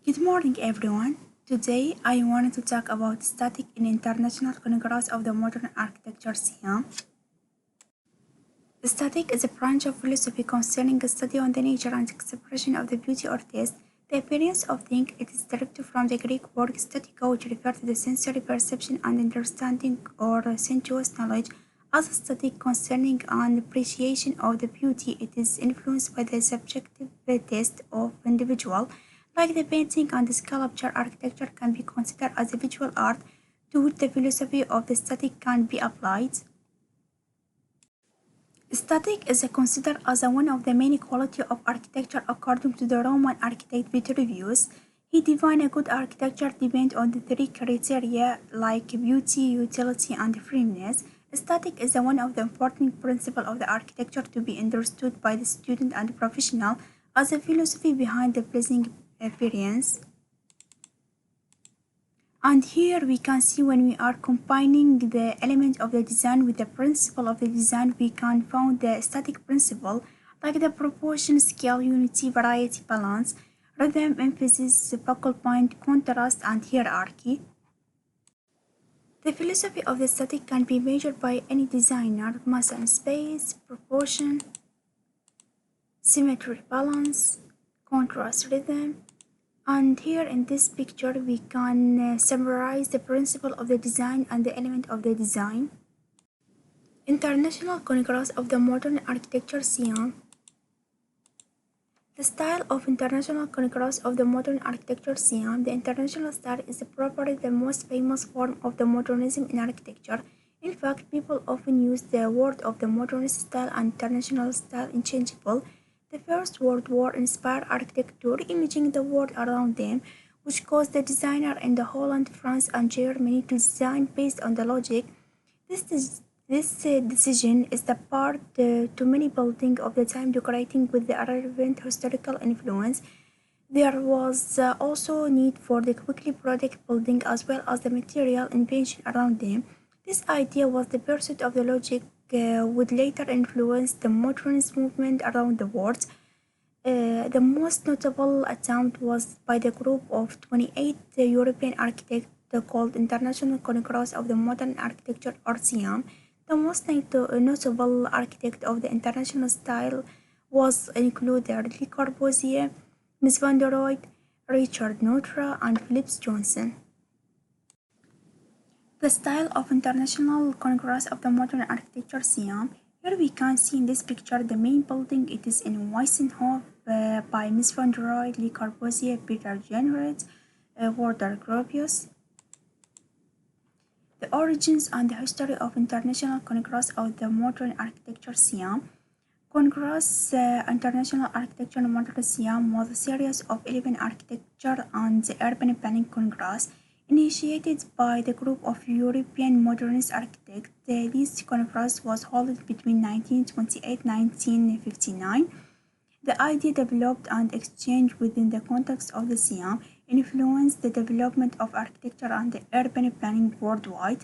Good morning, everyone. Today, I wanted to talk about static in International Congress of the Modern Architecture (SIAM). Static is a branch of philosophy concerning a study on the nature and expression of the beauty or taste, the appearance of things. It is derived from the Greek word statica, which refers to the sensory perception and understanding or sensuous knowledge. As a study concerning an appreciation of the beauty, it is influenced by the subjective taste of individual. Like the painting and sculpture, architecture can be considered as a visual art to which the philosophy of the static can be applied. Static is considered as one of the main qualities of architecture according to the Roman architect Vitruvius. He defined a good architecture depends on the three criteria like beauty, utility, and firmness. Static is one of the important principles of the architecture to be understood by the student and professional as a philosophy behind the pleasing appearance. And here we can see when we are combining the element of the design with the principle of the design, we can find the static principle like the proportion, scale, unity, variety, balance, rhythm, emphasis, focal point, contrast, and hierarchy. The philosophy of the static can be measured by any designer: mass and space, proportion, symmetry, balance, contrast, rhythm. And here in this picture we can summarize the principle of the design and the element of the design. International Congress of the Modern Architecture (SIAM). The style of International Congress of the Modern Architecture (SIAM). The international style is probably the most famous form of the modernism in architecture. In fact, people often use the word of the modernist style and international style interchangeable. The First World War inspired architecture, imaging the world around them, which caused the designer in the Holland, France, and Germany to design based on the logic. This decision is the part to many buildings of the time decorating with the relevant historical influence. There was also need for the quickly product building as well as the material invention around them. This idea was the pursuit of the logic would later influence the modernist movement around the world. The most notable attempt was by the group of 28 European architects called International Congress of the Modern Architecture or (SIAM). The most notable architect of the international style was included Le Corbusier, Mies van der Rohe, Richard Notre, and Philips Johnson. The style of International Congress of the Modern Architecture (SIAM). Here we can see in this picture the main building. It is in Weissenhof by Mies van der Rohe, Le Corbusier, Peter Jenrette, Walter Gropius. The origins and the history of International Congress of the Modern Architecture (SIAM). Congress International Architecture Modern (SIAM) was a series of 11 architecture and urban planning congress initiated by the group of European modernist architects. This conference was held between 1928 and 1959. The idea developed and exchanged within the context of the SIAM influenced the development of architecture and the urban planning worldwide.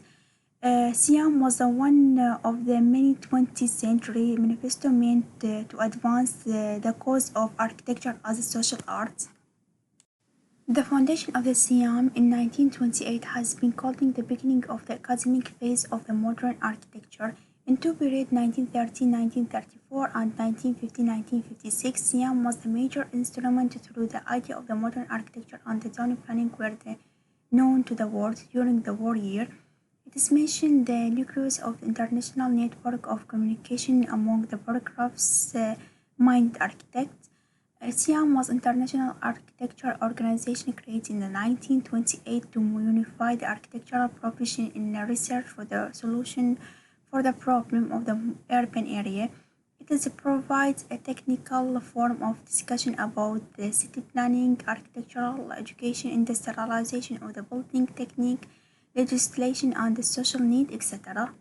SIAM was one of the many 20th century manifesto meant to advance the cause of architecture as a social art. The foundation of the SIAM in 1928 has been called the beginning of the academic phase of the modern architecture. In two periods, 1913-1934 and 1950-1956, SIAM was the major instrument through the idea of the modern architecture and the town planning were known to the world during the war year. It is mentioned the nucleus of the international network of communication among the paragraphs-minded architects. SIAM was an international architecture organization created in 1928 to unify the architectural profession in research for the solution for the problem of the urban area. It provides a technical form of discussion about the city planning, architectural education, industrialization of the building technique, legislation and the social need, etc.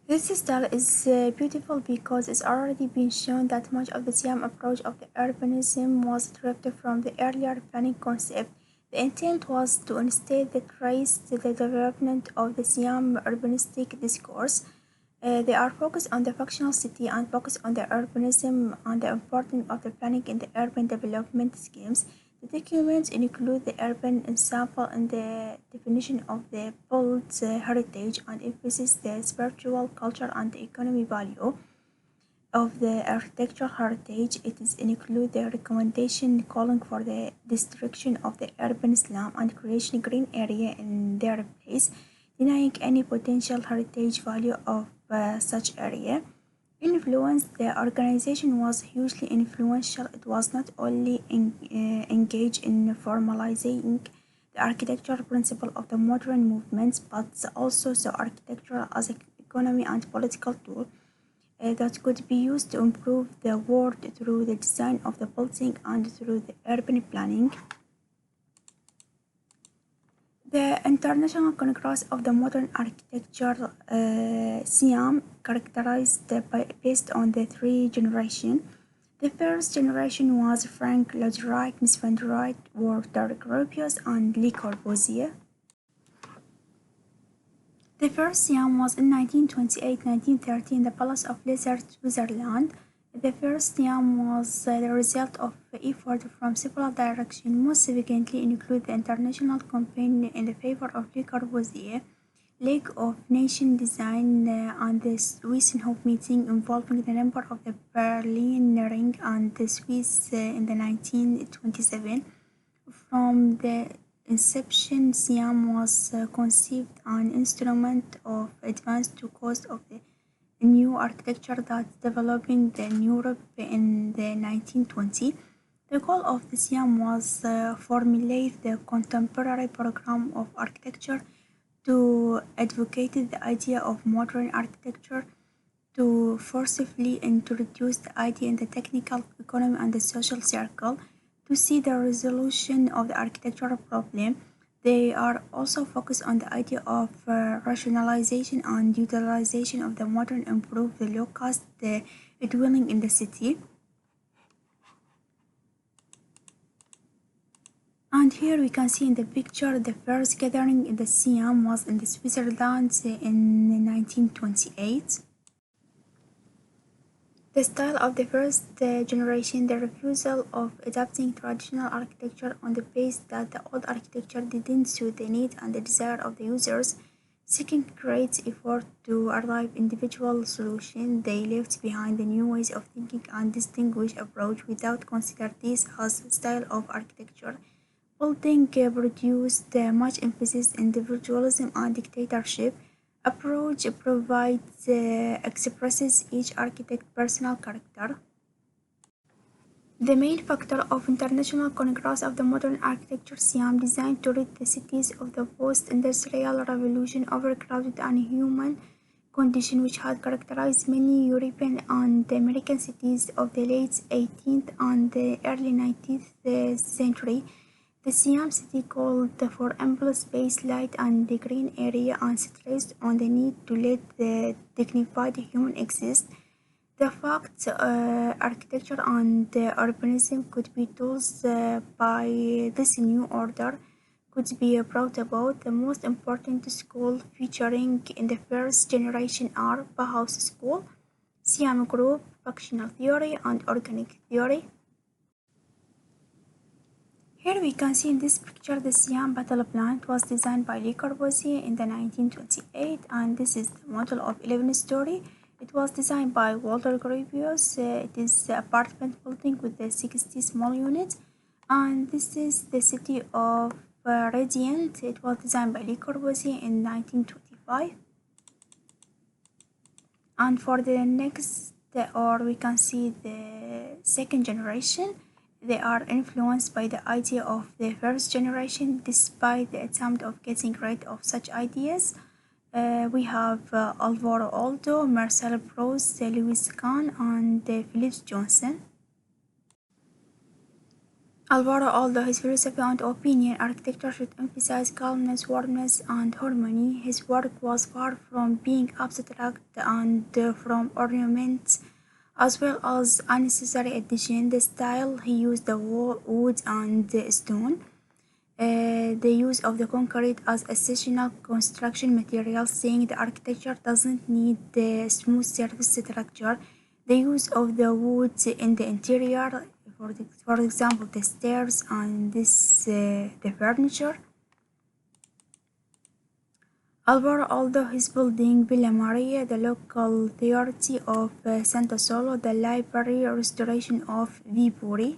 This style is beautiful because it's already been shown that much of the SIAM approach of the urbanism was derived from the earlier planning concept. The intent was to instead trace the development of the SIAM urbanistic discourse. They are focused on the functional city and focus on the urbanism and the importance of the planning in the urban development schemes. The documents include the urban example and the definition of the built heritage and emphasizes the spiritual, culture, and economy value of the architectural heritage. It is include the recommendation calling for the destruction of the urban slum and creation green area in their place, denying any potential heritage value of such area. Influence, the organization was hugely influential. It was not only engaged in formalizing the architectural principle of the modern movements, but also saw architecture as an economy and political tool that could be used to improve the world through the design of the building and through the urban planning. The International Congress of the Modern Architecture (SIAM) characterized based on the three generations. The first generation was Frank Lloyd Wright, Mies van der Rohe, Walter Gropius, and Le Corbusier. The first SIAM was in 1928-1930 in the Palace of Leicester, Switzerland. The first SIAM was the result of effort from several directions, most significantly include the international campaign in the favor of Le Corbusier, League of Nations design, and the Swiss Hope meeting involving the number of the Berlin Ring and the Swiss in the 1927. From the inception, SIAM was conceived an instrument of advance to cause of the new architecture that developing in Europe in the 1920s. The goal of the SIAM was formulate the contemporary program of architecture to advocate the idea of modern architecture, to forcibly introduce the idea in the technical, economic, and the social circle, to see the resolution of the architectural problem. They are also focused on the idea of rationalization and utilization of the modern improve the low-cost dwelling in the city. And here we can see in the picture the first gathering in the SIAM was in the Switzerland in 1928. The style of the first generation, the refusal of adapting traditional architecture on the basis that the old architecture didn't suit the need and the desire of the users, seeking great effort to arrive individual solutions. They left behind the new ways of thinking and distinguished approach without consider this as style of architecture. Building produced much emphasis on individualism and dictatorship. Approach provides expresses each architect's personal character. The main factor of International Congress of the Modern Architecture SIAM designed to rid the cities of the post-industrial revolution overcrowded and human condition which had characterized many European and American cities of the late 18th and the early 19th century. The Siam city called for ample space, light, and the green area and stressed on the need to let the dignified human exist. The fact architecture and urbanism could be tools by this new order could be brought about. The most important school featuring in the first generation are Bauhaus School, Siam Group, Functional Theory, and Organic Theory. Here we can see in this picture the Siam battle plant was designed by Le Corbusier in the 1928, and this is the model of 11-story. It was designed by Walter Gropius. It is an apartment building with the 60 small units, and this is the city of Radiant. It was designed by Le Corbusier in 1925. And for the next, or we can see the second generation, they are influenced by the idea of the first generation despite the attempt of getting rid of such ideas. We have Alvaro Aldo, Marcel Proust, Louis Kahn, and Philip Johnson. Alvaro Aldo, his philosophy and opinion, architecture should emphasize calmness, warmth, and harmony. His work was far from being abstract and from ornaments as well as unnecessary addition. The style he used the wood and the stone. the use of the concrete as essential construction material, saying the architecture doesn't need the smooth surface structure. The use of the woods in the interior, for example, the stairs and the furniture. Although his building Villa Maria, the local authority of Santa Solo, the library restoration of Vipuri.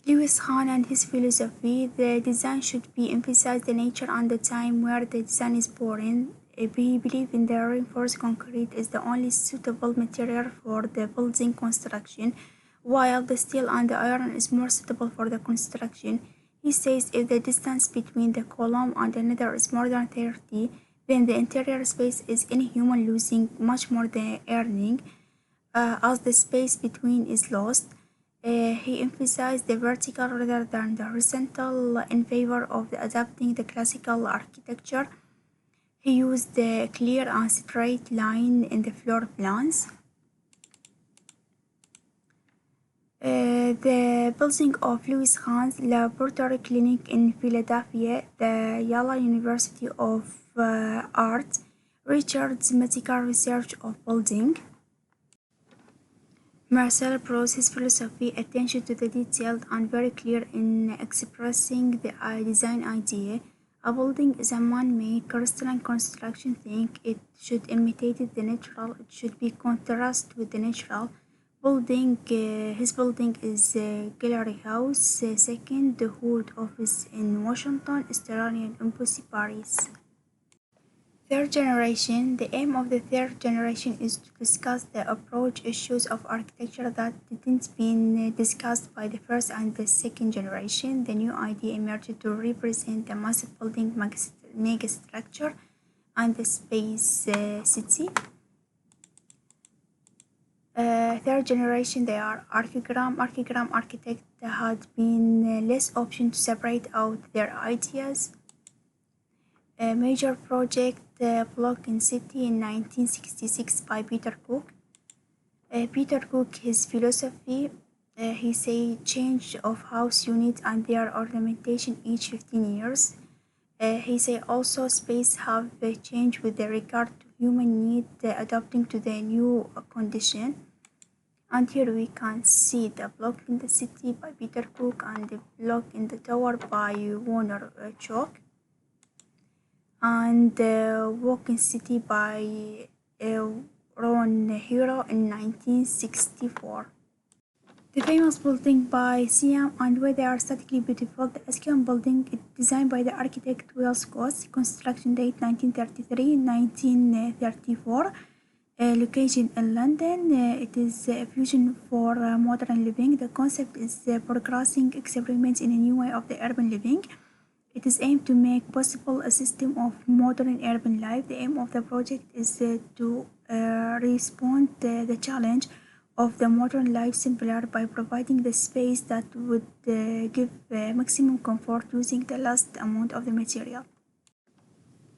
Lewis Khan and his philosophy, the design should be emphasize the nature and the time where the design is born. He believed in the reinforced concrete is the only suitable material for the building construction, while the steel and the iron is more suitable for the construction. He says if the distance between the column and another is more than 30, then the interior space is inhuman, losing much more than earning, as the space between is lost. He emphasized the vertical rather than the horizontal in favor of adapting the classical architecture. He used the clear and straight line in the floor plans. The building of Louis Khan's laboratory clinic in Philadelphia, the Yale University of Art, Richard's medical research of building. Marcel brought his philosophy, attention to the detail, and very clear in expressing the design idea. A building is a man-made crystalline construction thing. It should imitate the natural. It should be contrast with the natural. His building is Gallery House, second Hood Office in Washington, Australian Embassy, Paris. Third generation. The aim of the third generation is to discuss the approach issues of architecture that didn't been discussed by the first and the second generation. The new idea emerged to represent the massive building megastructure and the space city. Third generation, they are archigram. Archigram architect had been less option to separate out their ideas. A major project block in city in 1966 by Peter Cook. Peter Cook, his philosophy, he say change of house unit and their ornamentation each 15 years. He say also space have changed with the regard to human need adapting to the new condition. And here we can see the block in the city by Peter Cook and the block in the tower by Warner Chalk, and Walking City by Ron Hero in 1964. The famous building by Siam and where they are aesthetically beautiful. The Eskian building is designed by the architect Will Scott. Construction date 1933-1934. Location in London. It is a fusion for modern living. The concept is progressing experiments in a new way of the urban living. It is aimed to make possible a system of modern urban life. The aim of the project is to respond to the challenge of the modern life simpler by providing the space that would give maximum comfort using the least amount of the material.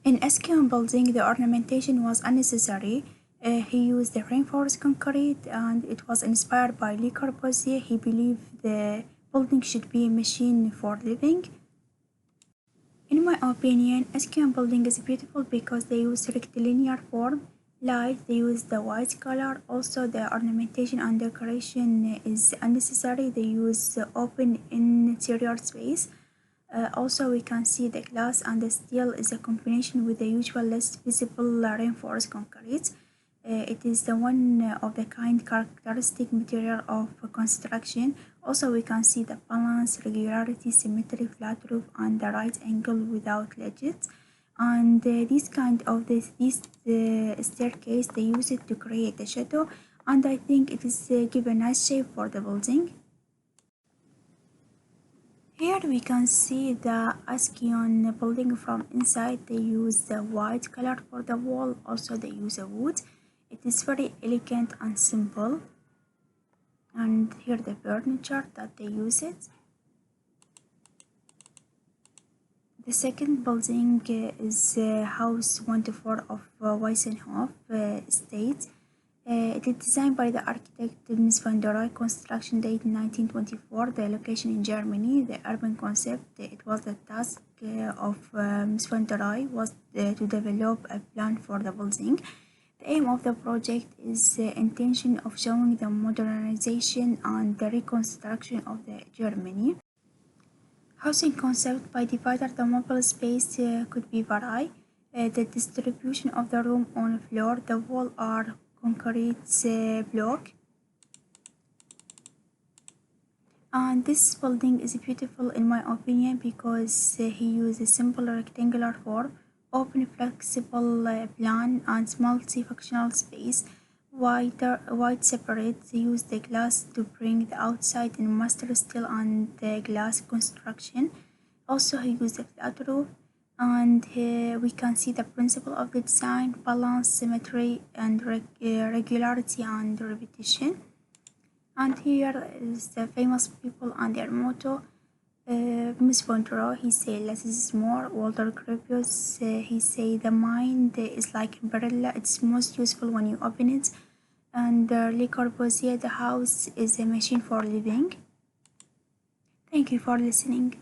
In Eskian building, the ornamentation was unnecessary. He used the reinforced concrete and it was inspired by Le Corbusier. He believed the building should be a machine for living. In my opinion, Eskian building is beautiful because they use rectilinear form, light, they use the white color. Also, the ornamentation and decoration is unnecessary. They use open interior space. Also, we can see the glass and the steel is a combination with the usual less visible reinforced concrete. It is the one of the kind characteristic material of construction. Also, we can see the balance, regularity, symmetry, flat roof, and the right angle without ledges. And this kind of this staircase, they use it to create a shadow, and I think it is give a nice shape for the building. Here we can see the Askion building from inside. They use the white color for the wall. Also, they use a wood. It is very elegant and simple. And here the furniture that they use it. The second building is House 124 of Weissenhof Estate. It is designed by the architect Ms. van der Rohe, construction date 1924, the location in Germany, the urban concept. It was the task of Ms. van der Rohe was to develop a plan for the building. The aim of the project is the intention of showing the modernization and the reconstruction of the Germany. Housing concept by divider, the mobile space could be varied. The distribution of the room on floor, the wall are concrete block. And this building is beautiful in my opinion because he used a simple rectangular form, open flexible plan and multifunctional space. Wide separate, they use the glass to bring the outside in master steel and the glass construction. Also he used a flat roof and we can see the principle of the design, balance, symmetry and regularity and repetition. And here is the famous people and their motto. Miss Bondro, he say less is more. Walter Gropius, he say the mind is like umbrella. It's most useful when you open it. And Le Corbusier, the house is a machine for living. Thank you for listening.